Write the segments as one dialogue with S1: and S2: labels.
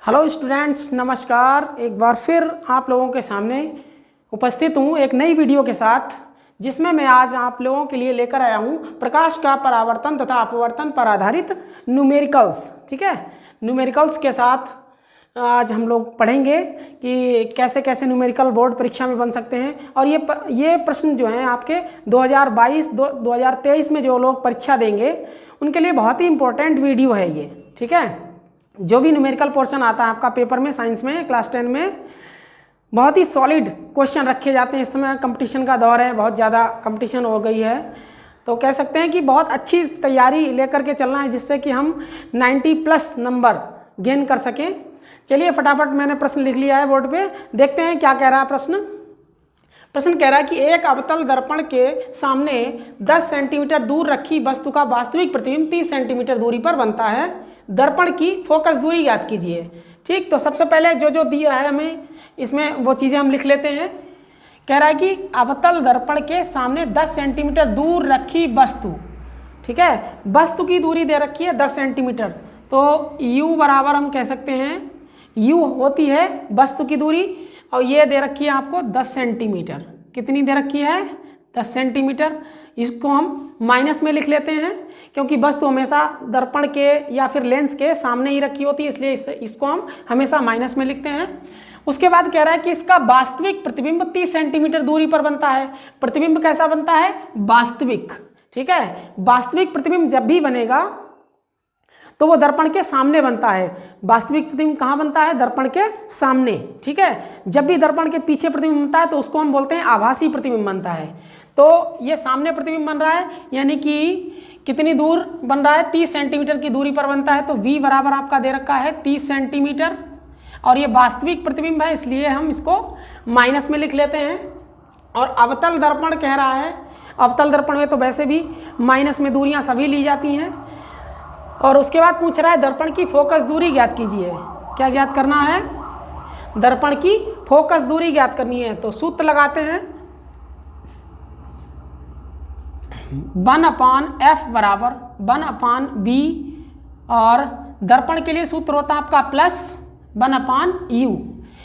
S1: Hello students, नमस्कार। एक बार फिर आप लोगों के सामने उपस्थित हूँ एक नई वीडियो के साथ, जिसमें मैं आज आप लोगों के लिए लेकर आया हूँ प्रकाश का परावर्तन तथा अपवर्तन पर आधारित न्यूमेरिकल्स। ठीक है, न्यूमेरिकल्स के साथ आज हम लोग पढ़ेंगे कि कैसे कैसे न्यूमेरिकल बोर्ड परीक्षा में बन सकते हैं। और ये प्रश्न जो हैं आपके 2022-2023 में जो लोग परीक्षा देंगे उनके लिए बहुत ही इम्पोर्टेंट वीडियो है ये। ठीक है, जो भी न्यूमेरिकल पोर्शन आता है आपका पेपर में, साइंस में, क्लास 10 में, बहुत ही सॉलिड क्वेश्चन रखे जाते हैं। इस समय कंपटीशन का दौर है, बहुत ज़्यादा कंपटीशन हो गई है, तो कह सकते हैं कि बहुत अच्छी तैयारी लेकर के चलना है जिससे कि हम 90+ नंबर गेन कर सकें। चलिए फटाफट मैंने प्रश्न लिख लिया है बोर्ड पे, देखते हैं क्या कह रहा है प्रश्न। प्रश्न कह रहा है कि एक अवतल दर्पण के सामने 10 सेंटीमीटर दूर रखी वस्तु का वास्तविक प्रतिबिंब 30 सेंटीमीटर दूरी पर बनता है। दर्पण की फोकस दूरी ज्ञात कीजिए। ठीक, तो सबसे पहले जो दिया है हमें, इसमें वो चीज़ें हम लिख लेते हैं। कह रहा है कि अवतल दर्पण के सामने 10 सेंटीमीटर दूर रखी वस्तु, ठीक है, वस्तु की दूरी दे रखी है 10 सेंटीमीटर। तो u बराबर हम कह सकते हैं, u होती है वस्तु की दूरी, और ये दे रखी है आपको 10 सेंटीमीटर। कितनी दे रखी है? 10 सेंटीमीटर। इसको हम माइनस में लिख लेते हैं क्योंकि वस्तु हमेशा दर्पण के या फिर लेंस के सामने ही रखी होती है, इसलिए इसको हम हमेशा माइनस में लिखते हैं। उसके बाद कह रहा है कि इसका वास्तविक प्रतिबिंब 30 सेंटीमीटर दूरी पर बनता है। प्रतिबिंब कैसा बनता है? वास्तविक। ठीक है, वास्तविक प्रतिबिंब जब भी बनेगा तो वो दर्पण के सामने बनता है। वास्तविक प्रतिबिंब कहाँ बनता है? दर्पण के सामने। ठीक है, जब भी दर्पण के पीछे प्रतिबिंब बनता है तो उसको हम बोलते हैं आभासी प्रतिबिंब बनता है। तो ये सामने प्रतिबिंब बन रहा है, यानी कि कितनी दूर बन रहा है? 30 सेंटीमीटर की दूरी पर बनता है। तो v बराबर आपका दे रखा है 30 सेंटीमीटर, और ये वास्तविक प्रतिबिंब है इसलिए हम इसको माइनस में लिख लेते हैं। और अवतल दर्पण कह रहा है, अवतल दर्पण में तो वैसे भी माइनस में दूरियाँ सभी ली जाती हैं। और उसके बाद पूछ रहा है दर्पण की फोकस दूरी ज्ञात कीजिए। क्या ज्ञात करना है? दर्पण की फोकस दूरी ज्ञात करनी है। तो सूत्र लगाते हैं, 1/f बराबर 1/b, और दर्पण के लिए सूत्र होता है आपका प्लस 1/u।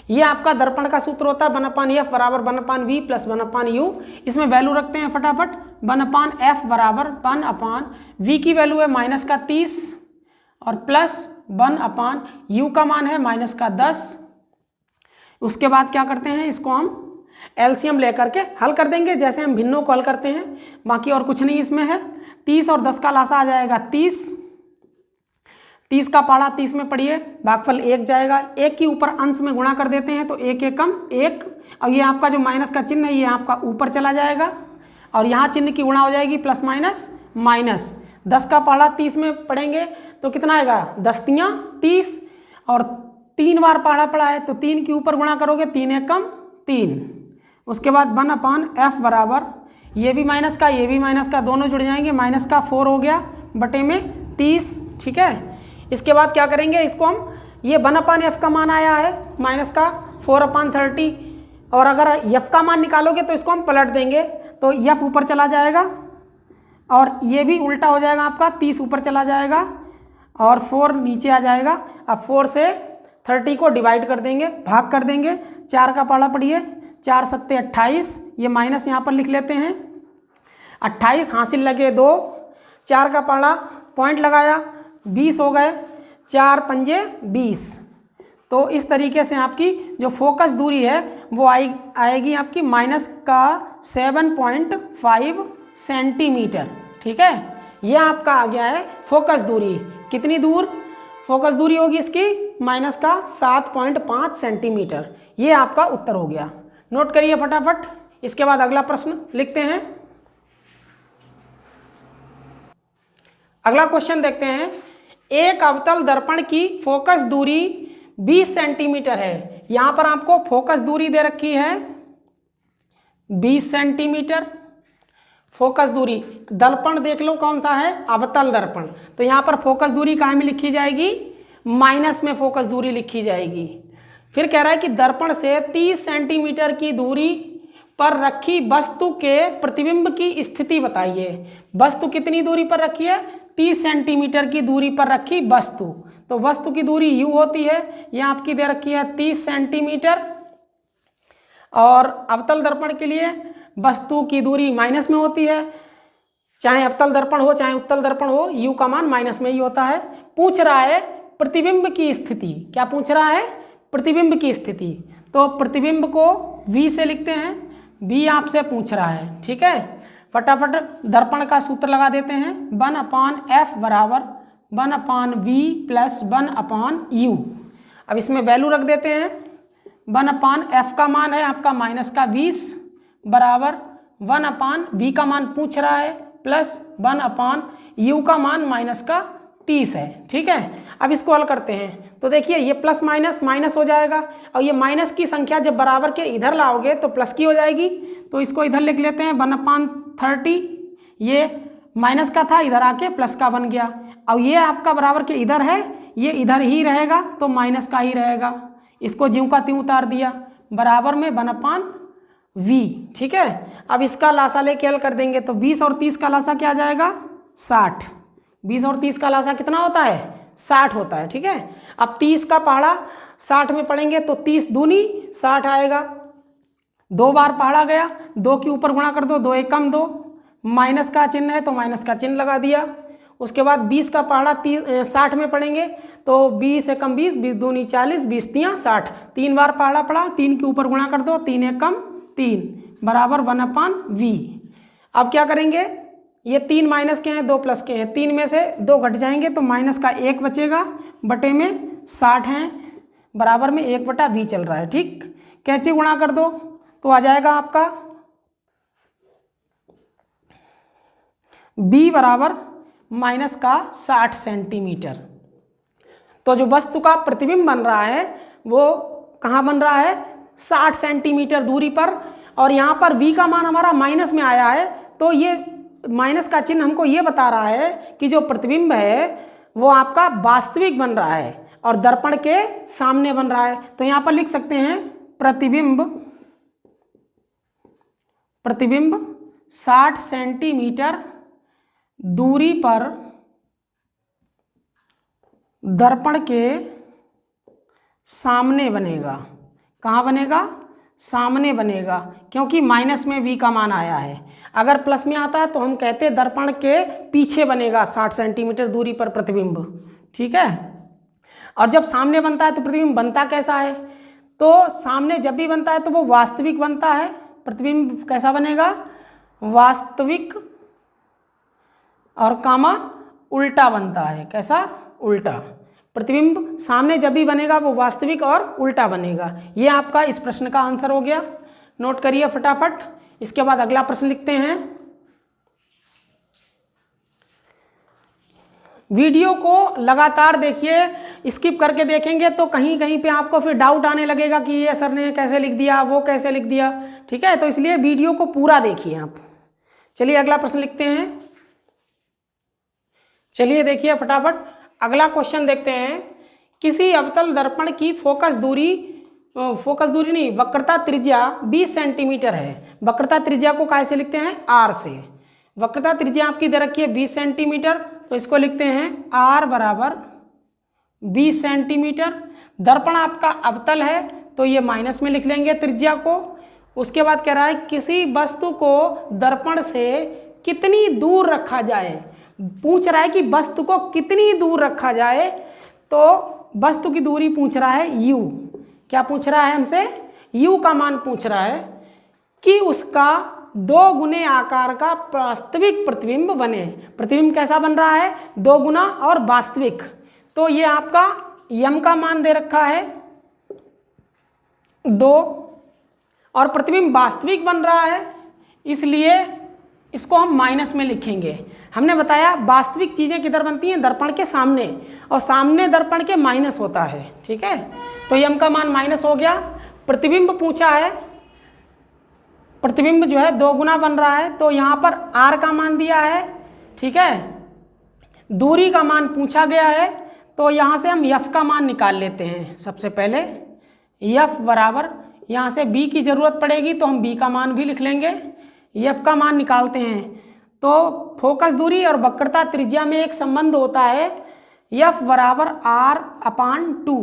S1: ये आपका दर्पण का सूत्र होता है 1/f बराबर 1/v प्लस 1/u। इसमें वैल्यू रखते हैं फटाफट। 1/f बराबर 1/v की वैल्यू है -30, और प्लस 1/u का मान है -10। उसके बाद क्या करते हैं, इसको हम एलसीएम लेकर के हल कर देंगे, जैसे हम भिन्नों को हल करते हैं। बाकी और कुछ नहीं इसमें है। 30 और 10 का लासा आ जाएगा 30 का पाड़ा 30 में पढ़िए, भागफल 1 जाएगा। 1 के ऊपर अंश में गुणा कर देते हैं तो 1 एकम 1, और ये आपका जो माइनस का चिन्ह है ये आपका ऊपर चला जाएगा, और यहाँ चिन्ह की गुणा हो जाएगी प्लस माइनस माइनस। 10 का पाड़ा 30 में पढ़ेंगे तो कितना आएगा? 10 तियाँ 30, और 3 बार पाड़ा पड़ा है तो 3 के ऊपर गुणा करोगे 3 एकम 3। उसके बाद 1/f बराबर, ये भी माइनस का ये भी माइनस का, दोनों जुड़ जाएंगे, -4 हो गया बटे में 30। ठीक है, इसके बाद क्या करेंगे, इसको हम, ये 1/f का मान आया है -4/30, और अगर f का मान निकालोगे तो इसको हम पलट देंगे तो f ऊपर चला जाएगा, और ये भी उल्टा हो जाएगा आपका, 30 ऊपर चला जाएगा और 4 नीचे आ जाएगा। अब 4 से 30 को डिवाइड कर देंगे, भाग कर देंगे। 4 का पाड़ा पढ़िए, 4 सत्ते 28, ये माइनस यहाँ पर लिख लेते हैं। 28 हासिल लगे 2, 4 का पाड़ा पॉइंट लगाया 20 हो गए, 4 पंजे 20। तो इस तरीके से आपकी जो फोकस दूरी है वो आएगी आपकी -7.5 सेंटीमीटर। ठीक है, ये आपका आ गया है फोकस दूरी। कितनी दूर फोकस दूरी होगी इसकी? -7.5 सेंटीमीटर। ये आपका उत्तर हो गया। नोट करिए फटाफट। इसके बाद अगला प्रश्न लिखते हैं। अगला क्वेश्चन देखते हैं। एक अवतल दर्पण की फोकस दूरी 20 सेंटीमीटर है। यहाँ पर आपको फोकस दूरी दे रखी है 20 सेंटीमीटर। फोकस दूरी, दर्पण देख लो कौन सा है? अवतल दर्पण। तो यहाँ पर फोकस दूरी कहाँ में लिखी जाएगी? माइनस में फोकस दूरी लिखी जाएगी। फिर कह रहा है कि दर्पण से 30 सेंटीमीटर की दूरी पर रखी वस्तु के प्रतिबिंब की स्थिति बताइए। वस्तु कितनी दूरी पर रखी है? 30 सेंटीमीटर की दूरी पर रखी वस्तु, तो वस्तु की दूरी u होती है, यह आपकी दे रखी है 30 सेंटीमीटर। और अवतल दर्पण के लिए वस्तु की दूरी माइनस में होती है, चाहे अवतल दर्पण हो चाहे उत्तल दर्पण हो, u का मान माइनस में ही होता है। पूछ रहा है प्रतिबिंब की स्थिति, क्या पूछ रहा है? प्रतिबिंब की स्थिति। तो प्रतिबिंब को v से लिखते हैं, v आपसे पूछ रहा है, ठीक है। फटाफट दर्पण का सूत्र लगा देते हैं, 1/f बराबर 1/v प्लस 1/u। अब इसमें वैल्यू रख देते हैं, 1/f का मान है आपका माइनस का 20 बराबर 1/v का मान पूछ रहा है प्लस 1/u का मान माइनस का 30 है, ठीक है। अब इसको हल करते हैं तो देखिए ये प्लस माइनस माइनस हो जाएगा, और ये माइनस की संख्या जब बराबर के इधर लाओगे तो प्लस की हो जाएगी, तो इसको इधर लिख लेते हैं 1/30। ये माइनस का था, इधर आके प्लस का बन गया। अब ये आपका बराबर के इधर है, ये इधर ही रहेगा तो माइनस का ही रहेगा, इसको ज्यों का त्यों उतार दिया, बराबर में 1/v, ठीक है। अब इसका लासा लेके हल कर देंगे तो 20 और 30 का लासा क्या आ जाएगा? 60। 20 और 30 का लासा कितना होता है? 60 होता है, ठीक है। अब 30 का पहाड़ा 60 में पढ़ेंगे तो 30 दूनी 60 आएगा, 2 बार पहाड़ा गया, 2 के ऊपर गुणा कर दो, 2 एक कम 2, माइनस का चिन्ह है तो माइनस का चिन्ह लगा दिया। उसके बाद 20 का पहाड़ा 60 में पढ़ेंगे तो 20 एक कम 20, 20 दूनी 40, 20 तियाँ 60, 3 बार पहाड़ा पड़ा, 3 के ऊपर गुणा कर दो, 3 एक कम 3 बराबर 1/v। अब क्या करेंगे, ये 3 माइनस के हैं 2 प्लस के हैं, 3 में से 2 घट जाएंगे तो माइनस का 1 बचेगा, बटे में 60 हैं, बराबर में 1/v चल रहा है, ठीक। कैंची गुणा कर दो तो आ जाएगा आपका b बराबर माइनस का 60 सेंटीमीटर। तो जो वस्तु का प्रतिबिंब बन रहा है वो कहाँ बन रहा है? 60 सेंटीमीटर दूरी पर, और यहाँ पर v का मान हमारा माइनस में आया है, तो ये माइनस का चिन्ह हमको ये बता रहा है कि जो प्रतिबिंब है वो आपका वास्तविक बन रहा है और दर्पण के सामने बन रहा है। तो यहाँ पर लिख सकते हैं प्रतिबिंब 60 सेंटीमीटर दूरी पर दर्पण के सामने बनेगा। कहाँ बनेगा? सामने बनेगा, क्योंकि माइनस में v का मान आया है। अगर प्लस में आता है तो हम कहते हैं दर्पण के पीछे बनेगा 60 सेंटीमीटर दूरी पर प्रतिबिंब, ठीक है। और जब सामने बनता है तो प्रतिबिंब बनता कैसा है? तो सामने जब भी बनता है तो वो वास्तविक बनता है। प्रतिबिंब कैसा बनेगा? वास्तविक, और कामा उल्टा बनता है। कैसा? उल्टा। प्रतिबिंब सामने जब भी बनेगा वो वास्तविक और उल्टा बनेगा। ये आपका इस प्रश्न का आंसर हो गया, नोट करिए फटाफट। इसके बाद अगला प्रश्न लिखते हैं। वीडियो को लगातार देखिए, स्किप करके देखेंगे तो कहीं कहीं पे आपको फिर डाउट आने लगेगा कि ये सर ने कैसे लिख दिया, वो कैसे लिख दिया, ठीक है। तो इसलिए वीडियो को पूरा देखिए आप। चलिए अगला प्रश्न लिखते हैं। चलिए देखिए फटाफट अगला क्वेश्चन देखते हैं। किसी अवतल दर्पण की फोकस दूरी नहीं, वक्रता त्रिज्या 20 सेंटीमीटर है। वक्रता त्रिज्या को कैसे लिखते हैं? r से। वक्रता त्रिज्या आपकी दे रखी है 20 सेंटीमीटर, तो इसको लिखते हैं r बराबर 20 सेंटीमीटर। दर्पण आपका अवतल है तो ये माइनस में लिख लेंगे त्रिज्या को। उसके बाद कह रहा है किसी वस्तु को दर्पण से कितनी दूर रखा जाए। पूछ रहा है कि वस्तु को कितनी दूर रखा जाए, तो वस्तु की दूरी पूछ रहा है u। क्या पूछ रहा है हमसे? u का मान पूछ रहा है कि उसका 2 गुने आकार का वास्तविक प्रतिबिंब बने। प्रतिबिंब कैसा बन रहा है? 2 गुना और वास्तविक। तो ये आपका m का मान दे रखा है 2, और प्रतिबिंब वास्तविक बन रहा है, इसलिए इसको हम माइनस में लिखेंगे। हमने बताया वास्तविक चीज़ें किधर बनती हैं? दर्पण के सामने, और सामने दर्पण के माइनस होता है, ठीक है। तो m का मान माइनस हो गया। प्रतिबिंब पूछा है, प्रतिबिंब जो है 2 गुना बन रहा है, तो यहाँ पर r का मान दिया है, ठीक है। दूरी का मान पूछा गया है, तो यहाँ से हम f का मान निकाल लेते हैं। सबसे पहले f बराबर, यहाँ से b की ज़रूरत पड़ेगी तो हम b का मान भी लिख लेंगे। f का मान निकालते हैं तो फोकस दूरी और वक्रता त्रिज्या में एक संबंध होता है F बराबर R/2।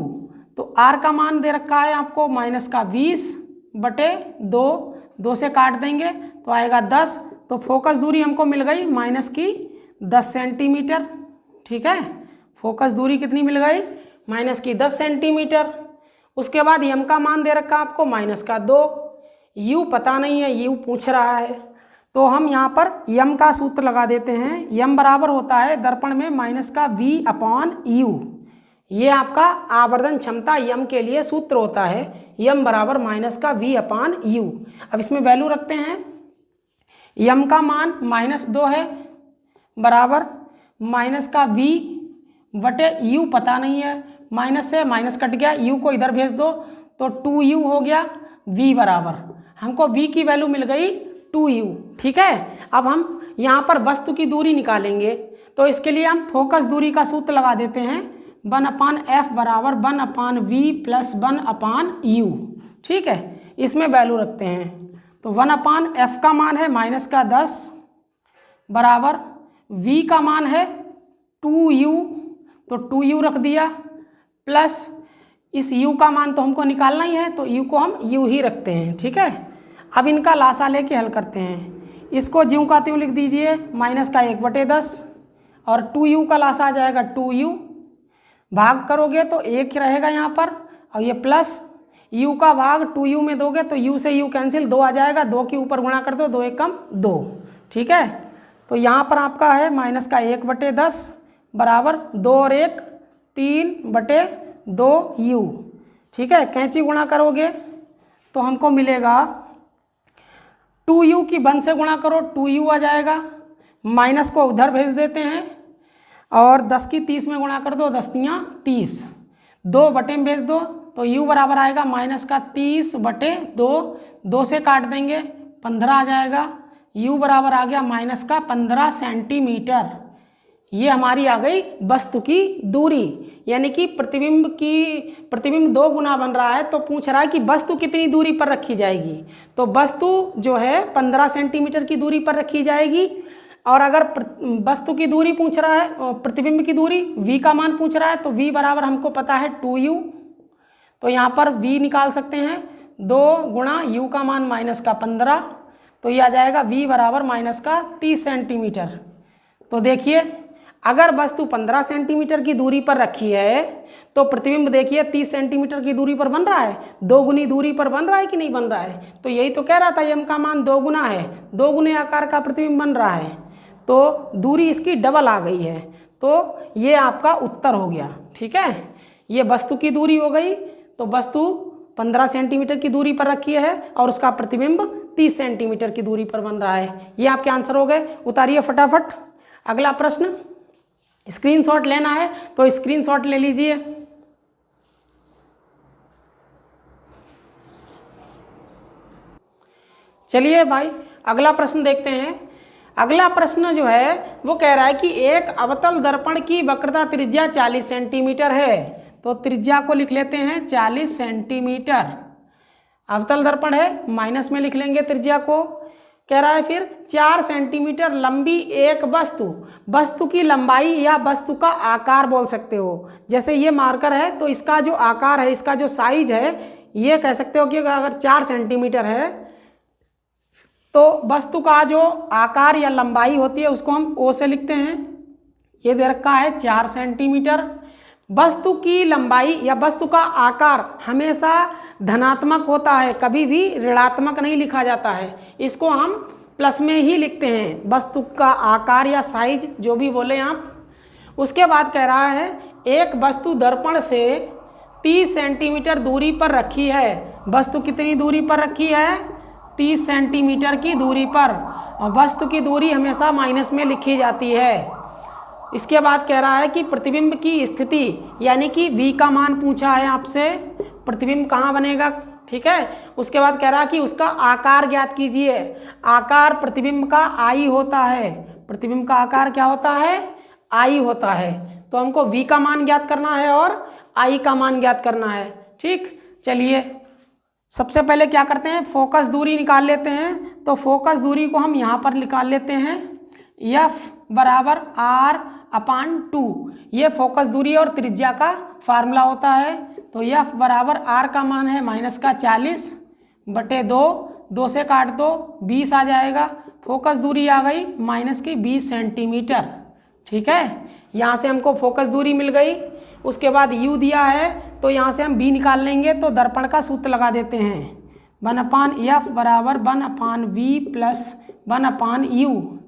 S1: तो R का मान दे रखा है आपको -20/2, 2 से काट देंगे तो आएगा 10। तो फोकस दूरी हमको मिल गई -10 सेंटीमीटर। ठीक है, फोकस दूरी कितनी मिल गई? -10 सेंटीमीटर। उसके बाद यम का मान दे रखा आपको -2, यू पता नहीं है, यू पूछ रहा है तो हम यहाँ पर यम का सूत्र लगा देते हैं। यम बराबर होता है दर्पण में -v/u। ये आपका आवर्धन क्षमता यम के लिए सूत्र होता है, यम बराबर -v/u। अब इसमें वैल्यू रखते हैं। यम का मान -2 है बराबर -v/u पता नहीं है, माइनस से माइनस कट गया, u को इधर भेज दो तो 2u हो गया, v बराबर हमको v की वैल्यू मिल गई 2u। ठीक है, अब हम यहाँ पर वस्तु की दूरी निकालेंगे तो इसके लिए हम फोकस दूरी का सूत्र लगा देते हैं 1/f बराबर 1/v + 1/u। ठीक है, इसमें वैल्यू रखते हैं तो 1/f का मान है -10 बराबर v का मान है 2u, तो 2u रख दिया प्लस इस u का मान तो हमको निकालना ही है तो u को हम u ही रखते हैं। ठीक है, अब इनका लासा लेके हल करते हैं। इसको ज्यों का त्यों लिख दीजिए, -1/10 और 2u का लासा आ जाएगा 2u, भाग करोगे तो 1 रहेगा यहाँ पर और ये प्लस u का भाग 2u में दोगे तो u से u कैंसिल, 2 आ जाएगा, 2 के ऊपर गुणा कर दो, 2 × 2। ठीक है, तो यहाँ पर आपका है -1/10 बराबर 2 और 1 3/2u। ठीक है, कैंची गुणा करोगे तो हमको मिलेगा 2u की 1 से गुणा करो 2u आ जाएगा, माइनस को उधर भेज देते हैं और 10 की 30 में गुणा कर दो, 10 × 30, 2 बटे में भेज दो तो u बराबर आएगा -30/2, 2 से काट देंगे 15 आ जाएगा, u बराबर आ गया -15 सेंटीमीटर। ये हमारी आ गई वस्तु की दूरी, यानी कि प्रतिबिंब 2 गुना बन रहा है तो पूछ रहा है कि वस्तु कितनी दूरी पर रखी जाएगी। तो वस्तु जो है 15 सेंटीमीटर की दूरी पर रखी जाएगी और अगर वस्तु की दूरी पूछ रहा है, प्रतिबिंब की दूरी v का मान पूछ रहा है तो v बराबर हमको पता है 2u, तो यहाँ पर v निकाल सकते हैं 2 गुणा u का मान -15, तो ये आ जाएगा v बराबर -30 सेंटीमीटर। तो देखिए अगर वस्तु 15 सेंटीमीटर की दूरी पर रखी है तो प्रतिबिंब देखिए 30 सेंटीमीटर की दूरी पर बन रहा है, 2 गुनी दूरी पर बन रहा है कि नहीं बन रहा है। तो यही तो कह रहा था यम का मान 2 गुना है, 2 गुने आकार का प्रतिबिंब बन रहा है तो दूरी इसकी डबल आ गई है, तो ये आपका उत्तर हो गया। ठीक है, ये वस्तु की दूरी हो गई, तो वस्तु 15 सेंटीमीटर की दूरी पर रखी है और उसका प्रतिबिंब 30 सेंटीमीटर की दूरी पर बन रहा है। ये आपके आंसर हो गए। उतारिए फटाफट अगला प्रश्न। स्क्रीनशॉट लेना है तो स्क्रीनशॉट ले लीजिए। चलिए भाई अगला प्रश्न देखते हैं। अगला प्रश्न जो है वो कह रहा है कि एक अवतल दर्पण की वक्रता त्रिज्या 40 सेंटीमीटर है, तो त्रिज्या को लिख लेते हैं 40 सेंटीमीटर। अवतल दर्पण है, माइनस में लिख लेंगे त्रिज्या को। कह रहा है फिर 4 सेंटीमीटर लंबी एक वस्तु की लंबाई या वस्तु का आकार बोल सकते हो। जैसे ये मार्कर है तो इसका जो आकार है, इसका जो साइज है, ये कह सकते हो कि अगर 4 सेंटीमीटर है तो वस्तु का जो आकार या लंबाई होती है उसको हम ओ से लिखते हैं। ये दे रखा है 4 सेंटीमीटर। वस्तु की लंबाई या वस्तु का आकार हमेशा धनात्मक होता है, कभी भी ऋणात्मक नहीं लिखा जाता है, इसको हम प्लस में ही लिखते हैं। वस्तु का आकार या साइज जो भी बोले आप। उसके बाद कह रहा है एक वस्तु दर्पण से 30 सेंटीमीटर दूरी पर रखी है। वस्तु कितनी दूरी पर रखी है? 30 सेंटीमीटर की दूरी पर, और वस्तु की दूरी हमेशा माइनस में लिखी जाती है। इसके बाद कह रहा है कि प्रतिबिंब की स्थिति, यानी कि v का मान पूछा है आपसे, प्रतिबिंब कहाँ बनेगा, ठीक है। उसके बाद कह रहा है कि उसका आकार ज्ञात कीजिए। आकार प्रतिबिंब का आई होता है। प्रतिबिंब का आकार क्या होता है? आई होता है। तो हमको v का मान ज्ञात करना है और आई का मान ज्ञात करना है, ठीक। चलिए सबसे पहले क्या करते हैं, फोकस दूरी निकाल लेते हैं। तो फोकस दूरी को हम यहाँ पर निकाल लेते हैं। एफ बराबर r/2, ये फोकस दूरी और त्रिज्या का फार्मूला होता है। तो एफ बराबर r का मान है -40/2, 2 से काट दो 20 आ जाएगा। फोकस दूरी आ गई -20 सेंटीमीटर। ठीक है, यहाँ से हमको फोकस दूरी मिल गई। उसके बाद u दिया है तो यहाँ से हम b निकाल लेंगे। तो दर्पण का सूत्र लगा देते हैं, 1/f बराबर 1/v प्लस 1/u।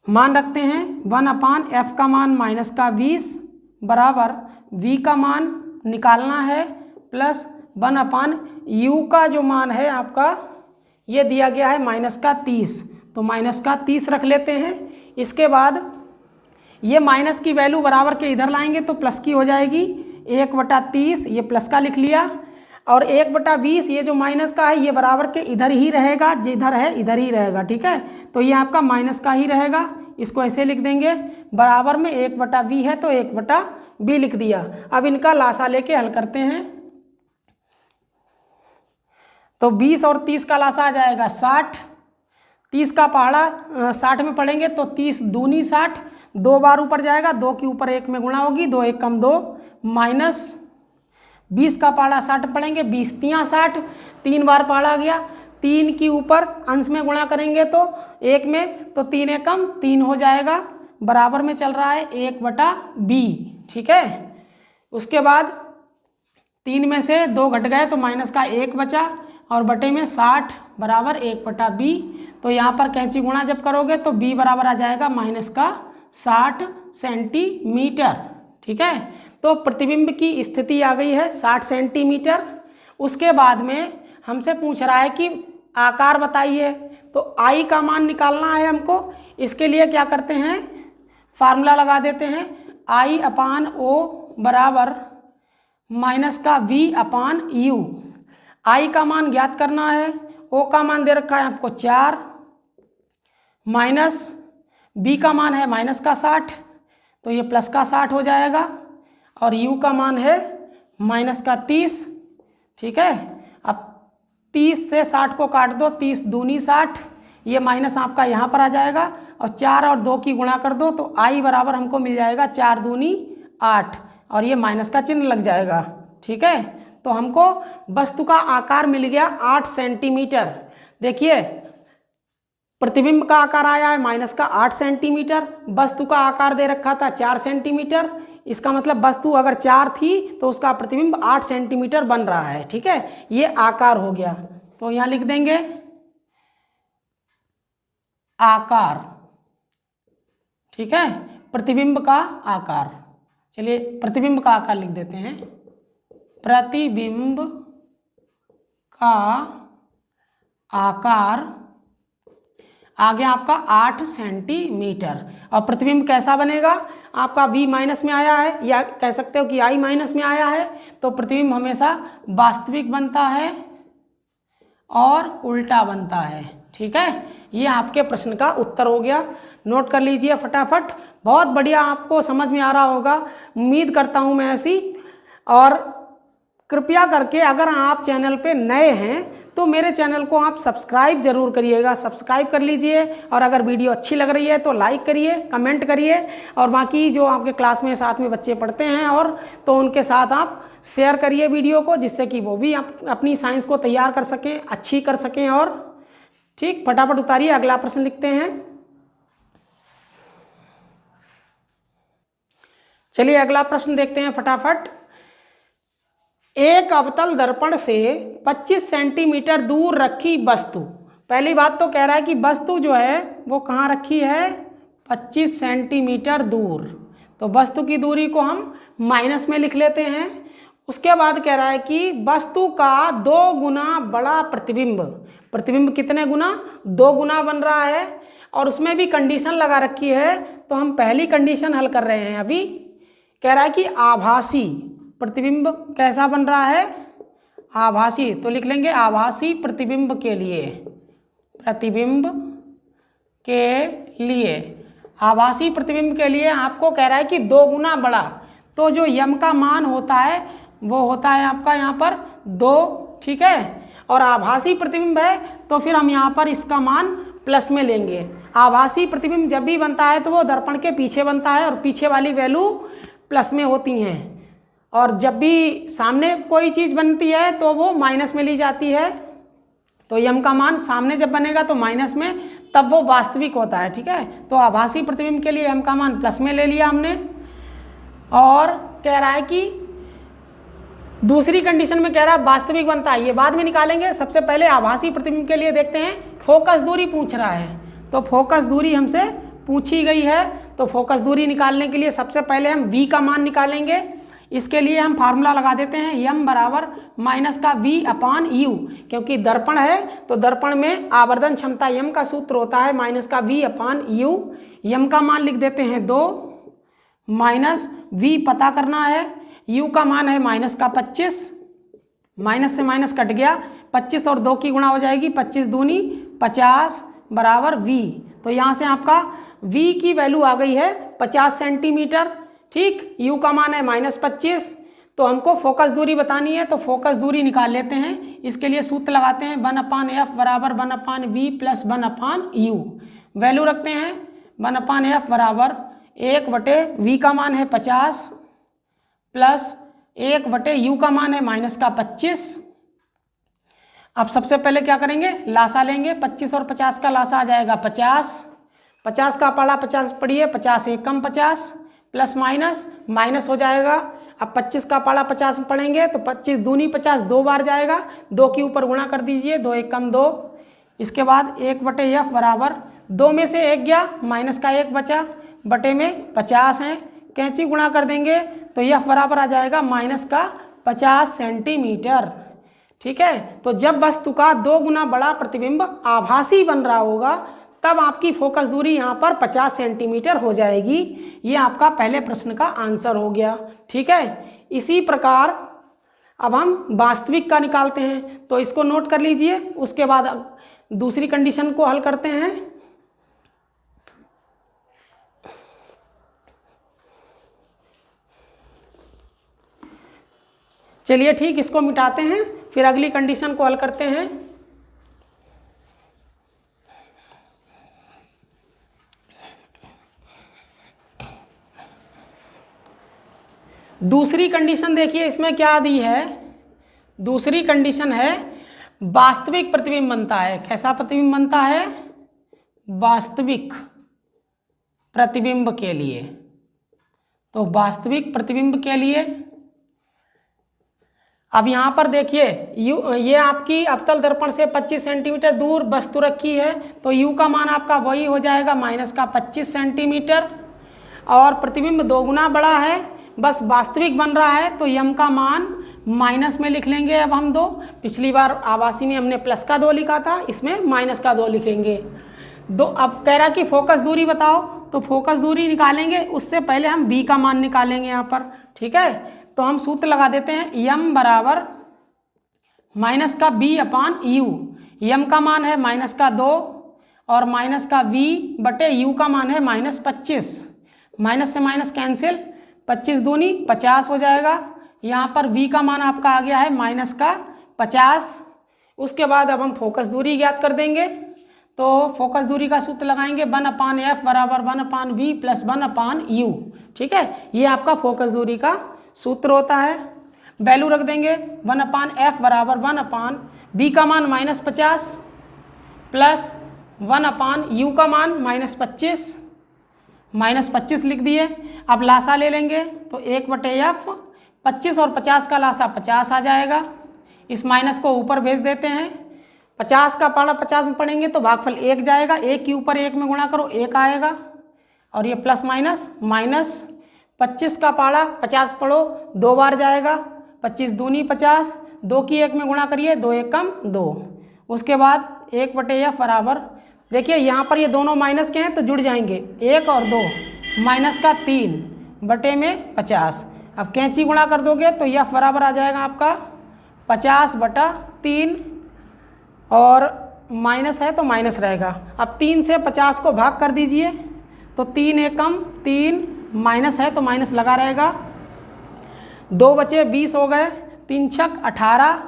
S1: मान रखते हैं 1/f का मान -20 बराबर v का मान निकालना है प्लस 1/u का जो मान है आपका ये दिया गया है -30, तो -30 रख लेते हैं। इसके बाद ये माइनस की वैल्यू बराबर के इधर लाएंगे तो प्लस की हो जाएगी, 1/30 ये प्लस का लिख लिया, और 1/20 ये जो माइनस का है ये बराबर के इधर ही रहेगा, जिधर है इधर ही रहेगा। ठीक है, तो ये आपका माइनस का ही रहेगा, इसको ऐसे लिख देंगे। बराबर में 1/v है तो 1/v लिख दिया। अब इनका लासा लेके हल करते हैं। तो 20 और 30 का लासा आ जाएगा 60, 30 का पहाड़ा 60 में पढ़ेंगे तो 30 दूनी 60, 2 बार ऊपर जाएगा, 2 के ऊपर 1 में गुणा होगी, 2 1 कम 2 माइनस 20 का पहाड़ा 60 पढ़ेंगे, 20 तियाँ 60, 3 बार पहाड़ा गया, 3 के ऊपर अंश में गुणा करेंगे तो 1 में, तो 3 1 कम 3 हो जाएगा, बराबर में चल रहा है 1/b। ठीक है, उसके बाद 3 में से 2 घट गए तो माइनस का 1 बचा और बटे में 60 बराबर 1/b। तो यहाँ पर कैंची गुणा जब करोगे तो b बराबर आ जाएगा -60 सेंटीमीटर। ठीक है, तो प्रतिबिंब की स्थिति आ गई है 60 सेंटीमीटर। उसके बाद में हमसे पूछ रहा है कि आकार बताइए, तो आई का मान निकालना है हमको। इसके लिए क्या करते हैं, फार्मूला लगा देते हैं, I/O बराबर -v/u। आई का मान ज्ञात करना है, ओ का मान दे रखा है आपको 4, माइनस बी का मान है -60, तो ये +60 हो जाएगा, और u का मान है -30। ठीक है, अब 30 से 60 को काट दो, 30 दूनी 60, ये माइनस आपका यहाँ पर आ जाएगा, और 4 और 2 की गुणा कर दो तो i बराबर हमको मिल जाएगा 4 दूनी 8, और ये माइनस का चिन्ह लग जाएगा। ठीक है, तो हमको वस्तु का आकार मिल गया 8 सेंटीमीटर। देखिए प्रतिबिंब का आकार आया है -8 सेंटीमीटर, वस्तु का आकार दे रखा था 4 सेंटीमीटर। इसका मतलब वस्तु अगर 4 थी तो उसका प्रतिबिंब 8 सेंटीमीटर बन रहा है। ठीक है, ये आकार हो गया, तो यहाँ लिख देंगे आकार। ठीक है, प्रतिबिंब का आकार। चलिए प्रतिबिंब का आकार लिख देते हैं, प्रतिबिंब का आकार आ गया आपका 8 सेंटीमीटर। और प्रतिबिंब कैसा बनेगा, आपका v माइनस में आया है, या कह सकते हो कि i माइनस में आया है, तो प्रतिबिंब हमेशा वास्तविक बनता है और उल्टा बनता है। ठीक है, ये आपके प्रश्न का उत्तर हो गया, नोट कर लीजिए फटाफट। बहुत बढ़िया, आपको समझ में आ रहा होगा, उम्मीद करता हूँ मैं ऐसी। और कृपया करके अगर आप चैनल पे नए हैं तो मेरे चैनल को आप सब्सक्राइब जरूर करिएगा, सब्सक्राइब कर लीजिए। और अगर वीडियो अच्छी लग रही है तो लाइक करिए, कमेंट करिए, और बाकी जो आपके क्लास में साथ में बच्चे पढ़ते हैं और तो उनके साथ आप शेयर करिए वीडियो को, जिससे कि वो भी अपनी साइंस को तैयार कर सकें, अच्छी कर सकें। और ठीक, फटाफट उतारिए, अगला प्रश्न लिखते हैं। चलिए अगला प्रश्न देखते हैं फटाफट। एक अवतल दर्पण से 25 सेंटीमीटर दूर रखी वस्तु, पहली बात तो कह रहा है कि वस्तु जो है वो कहाँ रखी है, 25 सेंटीमीटर दूर। तो वस्तु की दूरी को हम माइनस में लिख लेते हैं। उसके बाद कह रहा है कि वस्तु का 2 गुना बड़ा प्रतिबिंब, प्रतिबिंब कितने गुना, 2 गुना बन रहा है, और उसमें भी कंडीशन लगा रखी है। तो हम पहली कंडीशन हल कर रहे हैं अभी। कह रहा है कि आभासी प्रतिबिंब कैसा बन रहा है, आभासी, तो लिख लेंगे आभासी प्रतिबिंब के लिए, प्रतिबिंब के लिए, आभासी प्रतिबिंब के लिए आपको कह रहा है कि 2 गुना बड़ा। तो जो यम का मान होता है वो होता है आपका यहाँ पर 2। ठीक है, और आभासी प्रतिबिंब है तो फिर हम यहाँ पर इसका मान प्लस में लेंगे। आभासी प्रतिबिंब जब भी बनता है तो वो दर्पण के पीछे बनता है और पीछे वाली वैल्यू प्लस में होती हैं, और जब भी सामने कोई चीज़ बनती है तो वो माइनस में ली जाती है। तो यम का मान सामने जब बनेगा तो माइनस में, तब वो वास्तविक होता है। ठीक है, तो आभासी प्रतिबिंब के लिए यम का मान प्लस में ले लिया हमने। और कह रहा है कि दूसरी कंडीशन में कह रहा है वास्तविक बनता है, ये बाद में निकालेंगे। सबसे पहले आभासी प्रतिबिंब के लिए देखते हैं, फोकस दूरी पूछ रहा है, तो फोकस दूरी हमसे पूछी गई है। तो फोकस दूरी निकालने के लिए सबसे पहले हम v का मान निकालेंगे। इसके लिए हम फार्मूला लगा देते हैं, यम बराबर माइनस का v अपान यू, क्योंकि दर्पण है तो दर्पण में आवर्धन क्षमता यम का सूत्र होता है माइनस का v अपान यू। यम का मान लिख देते हैं 2, माइनस v पता करना है, u का मान है माइनस का 25, माइनस से माइनस कट गया, 25 और 2 की गुणा हो जाएगी, 25 दूनी 50 बराबर v। तो यहाँ से आपका v की वैल्यू आ गई है 50 सेंटीमीटर। ठीक, u का मान है -25। तो हमको फोकस दूरी बतानी है, तो फोकस दूरी निकाल लेते हैं। इसके लिए सूत्र लगाते हैं 1/f बराबर 1/v प्लस 1/u। वैल्यू रखते हैं 1/f बराबर 1/v का मान है 50 प्लस 1/u का मान है -25। अब सबसे पहले क्या करेंगे, लासा लेंगे। 25 और 50 का लासा आ जाएगा 50, 50 का पाला 50 पढ़िए, 50 एक कम 50 प्लस माइनस हो जाएगा। अब 25 का पाला 50 में पढ़ेंगे तो 25 दूनी 50 2 बार जाएगा, 2 के ऊपर गुणा कर दीजिए, 2 एक कम 2। इसके बाद 1/f बराबर 2 में से 1 गया, माइनस का 1 बचा, बटे में 50 है, कैंची गुणा कर देंगे तो f बराबर आ जाएगा माइनस का 50 सेंटीमीटर। ठीक है, तो जब वस्तु का 2 गुना बड़ा प्रतिबिंब आभासी बन रहा होगा तब आपकी फोकस दूरी यहाँ पर 50 सेंटीमीटर हो जाएगी। ये आपका पहले प्रश्न का आंसर हो गया। ठीक है, इसी प्रकार अब हम वास्तविक का निकालते हैं, तो इसको नोट कर लीजिए। उसके बाद दूसरी कंडीशन को हल करते हैं। चलिए ठीक, इसको मिटाते हैं, फिर अगली कंडीशन को हल करते हैं। दूसरी कंडीशन देखिए, इसमें क्या दी है। दूसरी कंडीशन है वास्तविक प्रतिबिंब बनता है। कैसा प्रतिबिंब बनता है, वास्तविक प्रतिबिंब के लिए। तो वास्तविक प्रतिबिंब के लिए अब यहाँ पर देखिए, ये आपकी अवतल दर्पण से 25 सेंटीमीटर दूर वस्तु रखी है, तो u का मान आपका वही हो जाएगा माइनस का 25 सेंटीमीटर। और प्रतिबिंब 2 गुना बड़ा है, बस वास्तविक बन रहा है, तो यम का मान माइनस में लिख लेंगे। अब हम 2, पिछली बार आभासी में हमने प्लस का 2 लिखा था, इसमें माइनस का 2 लिखेंगे। 2 अब कह रहा कि फोकस दूरी बताओ, तो फोकस दूरी निकालेंगे, उससे पहले हम v का मान निकालेंगे यहाँ पर। ठीक है, तो हम सूत्र लगा देते हैं, यम बराबर माइनस का b अपान यू। यम का मान है माइनस का 2 और माइनस का v बटे यू का मान है -25। माइनस से माइनस कैंसिल, 25 दूनी 50 हो जाएगा। यहाँ पर v का मान आपका आ गया है माइनस का 50। उसके बाद अब हम फोकस दूरी ज्ञात कर देंगे, तो फोकस दूरी का सूत्र लगाएंगे 1/f बराबर 1/v प्लस 1/u। ठीक है, ये आपका फोकस दूरी का सूत्र होता है। वैल्यू रख देंगे 1/f बराबर 1/v का मान -50 प्लस 1/u का मान -25, -25 लिख दिए। अब लासा ले लेंगे, तो 1/f 25 और 50 का लासा 50 आ जाएगा। इस माइनस को ऊपर भेज देते हैं, 50 का पाला 50 में पढ़ेंगे तो भागफल 1 जाएगा, 1 के ऊपर 1 में गुणा करो 1 आएगा, और ये प्लस माइनस 25 का पाला 50 पढ़ो 2 बार जाएगा, 25 दूनी 50, 2 की 1 में गुणा करिए, 2 एक कम 2। उसके बाद 1/f बराबर, देखिए यहाँ पर ये दोनों माइनस के हैं तो जुड़ जाएंगे, 1 और 2, माइनस का 3 बटे में 50। अब कैंची गुणा कर दोगे तो f बराबर आ जाएगा आपका 50/3, और माइनस है तो माइनस रहेगा। अब 3 से 50 को भाग कर दीजिए, तो 3 एकम 3, माइनस है तो माइनस लगा रहेगा, 2 बचे 20 हो गए, 3 छक 18,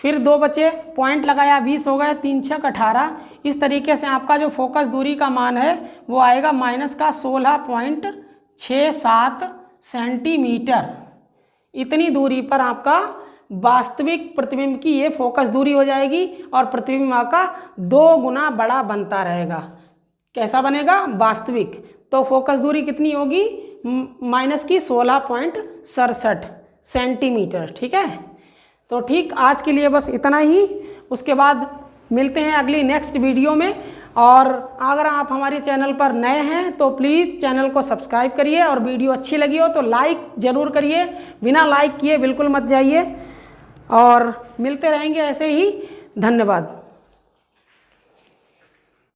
S1: फिर 2 बचे, पॉइंट लगाया 20 हो गए, 3 छक 18। इस तरीके से आपका जो फोकस दूरी का मान है वो आएगा माइनस का 16.67 सेंटीमीटर। इतनी दूरी पर आपका वास्तविक प्रतिबिंब की ये फोकस दूरी हो जाएगी और प्रतिबिंब आपका 2 गुना बड़ा बनता रहेगा। कैसा बनेगा? वास्तविक। तो फोकस दूरी कितनी होगी? माइनस की 16.67 सेंटीमीटर। ठीक है, तो ठीक आज के लिए बस इतना ही। उसके बाद मिलते हैं अगली नेक्स्ट वीडियो में। और अगर आप हमारे चैनल पर नए हैं तो प्लीज़ चैनल को सब्सक्राइब करिए, और वीडियो अच्छी लगी हो तो लाइक ज़रूर करिए, बिना लाइक किए बिल्कुल मत जाइए। और मिलते रहेंगे ऐसे ही। धन्यवाद।